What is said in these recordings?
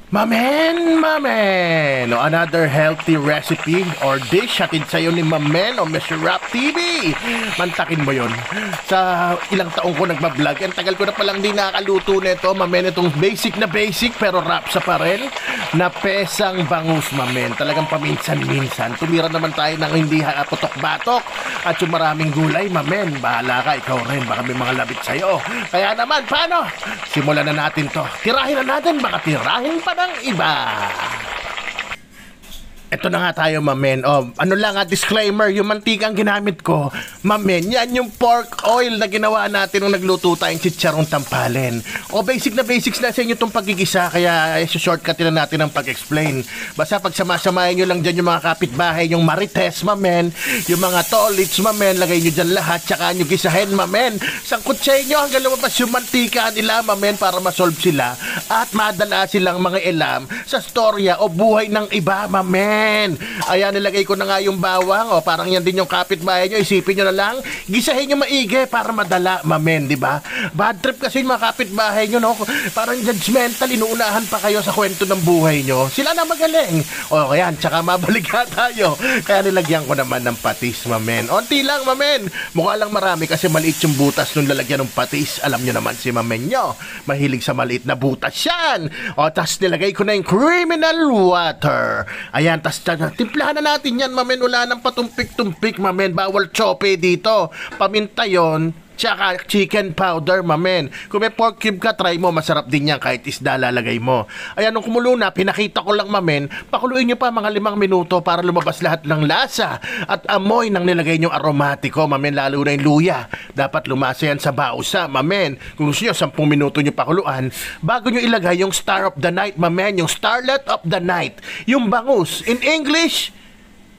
Mamen! O another healthy recipe or dish hatid sa'yo ni Mamen o Mr. Rap TV. Mantakin mo yon. Sa ilang taong ko nagbablog, ang tagal ko na palang di nakaluto nito, Mamen, itong basic na basic pero rap sa pa rin na pesang bangus, Mamen. Talagang paminsan-minsan. Tumira naman tayo ng hindi putok-batok at yung maraming gulay, Mamen. Bahala ka, ikaw rin. Baka may mga labit sa'yo. Kaya naman, paano? Simulan na natin to. Tirahin na natin, baka tirahin pa ng iba. Ito na nga tayo, Mamen. Ano lang disclaimer, yung mantikang ginamit ko, Mamen, yan yung pork oil na ginawa natin nung nagluto tayong chicharong tampalen. Basic na basics na sa inyo itong pagigisa, kaya shortcut na natin ang pag-explain. Basta pagsama-samahin nyo lang dyan yung mga kapitbahay, yung marites, Mamen, yung mga tolits, Mamen, lagay nyo dyan lahat, tsaka nyo gisahin, Mamen. Sangkot sa inyo hanggang lumabas yung mantika nila, Mamen, para masolve sila at madala silang mga ilam sa storya o buhay ng iba, Mamen. Ayan, nilagay ko na nga yung bawang. Parang yan din yung kapitbahay nyo. Isipin nyo na lang, gisahin nyo maigi para madala, Mamen, di ba? Bad trip kasi yung mga kapitbahay nyo, no? Parang judgmental, inuunahan pa kayo sa kwento ng buhay nyo. Sila na magaling. Ayan, tsaka mabalik tayo. Kaya nilagyan ko naman ng patis, Mamen. Onti lang, Mamen. Mukha lang marami kasi maliit yung butas nung lalagyan ng patis. Alam nyo naman si Mamen nyo, mahilig sa maliit na butas yan. Tas nilagay ko na yung criminal water. Ayan, tas timplahan na natin yan, Mamen. Wala nang patumpik-tumpik, Mamen. Bawal chope dito. Paminta yon, tsaka chicken powder, Mamen. Kung may pork cube ka, try mo. Masarap din yan kahit isda lalagay mo. Ayan, nung kumulo na, pinakita ko lang, Mamen. Pakuluin nyo pa mga 5 minuto para lumabas lahat ng lasa at amoy ng nilagay nyong aromatiko, Mamen. Lalo na yung luya. Dapat lumasa yan sa bausa, Mamen. Kung gusto nyo, 10 minuto nyo pakuluan bago nyo ilagay yung star of the night, Mamen. Yung starlet of the night. Yung bangus. In English,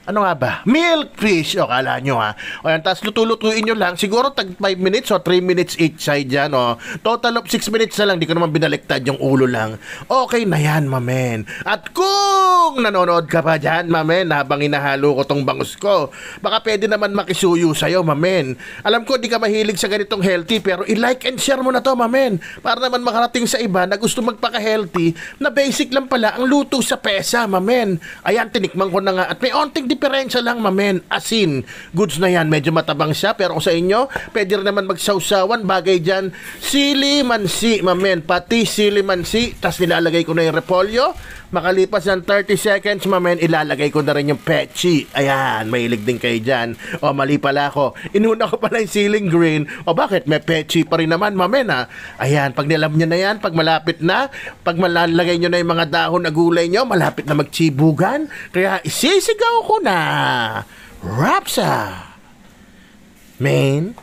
ano nga ba? Milkfish. Kala nyo ha. Ayan, tapos luto-lutuin nyo lang. Siguro tag 5 minutes o 3 minutes each side yan. Total of 6 minutes na lang. Di ko naman binaliktad yung ulo lang. Okay na yan, Mamen. At kung nanonood ka pa dyan, Mamen, habang inahalo ko tong bangus ko, baka pwede naman makisuyo sa'yo, Mamen. Alam ko, di ka mahilig sa ganitong healthy, pero i-like and share mo na to, Mamen. Para naman makarating sa iba na gusto magpaka-healthy, na basic lang pala ang luto sa pesa, Mamen. Ayan, tinikman ko na nga. At may onting diferensya lang, Mamen. Asin. Goods na yan. Medyo matabang siya. Pero kung sa inyo, pwede rin naman magsawsawan. Bagay dyan. Sili mansi, Mamen. Pati sili mansi. Tapos nilalagay ko na yung repolyo. Makalipas ng 30 seconds, Mamen, ilalagay ko na rin yung pechi. Ayan. Mahilig din kayo dyan. Mali pala ako. Inuna ko pala yung siling green. Bakit? May pechi pa rin naman, Mamen, ha? Ayan. Pag nilam nyo na yan, pag malapit na, pag malalagay nyo na yung mga dahon na gulay nyo, malapit na magchibugan. Kaya isisigaw ko na Rapsa, man.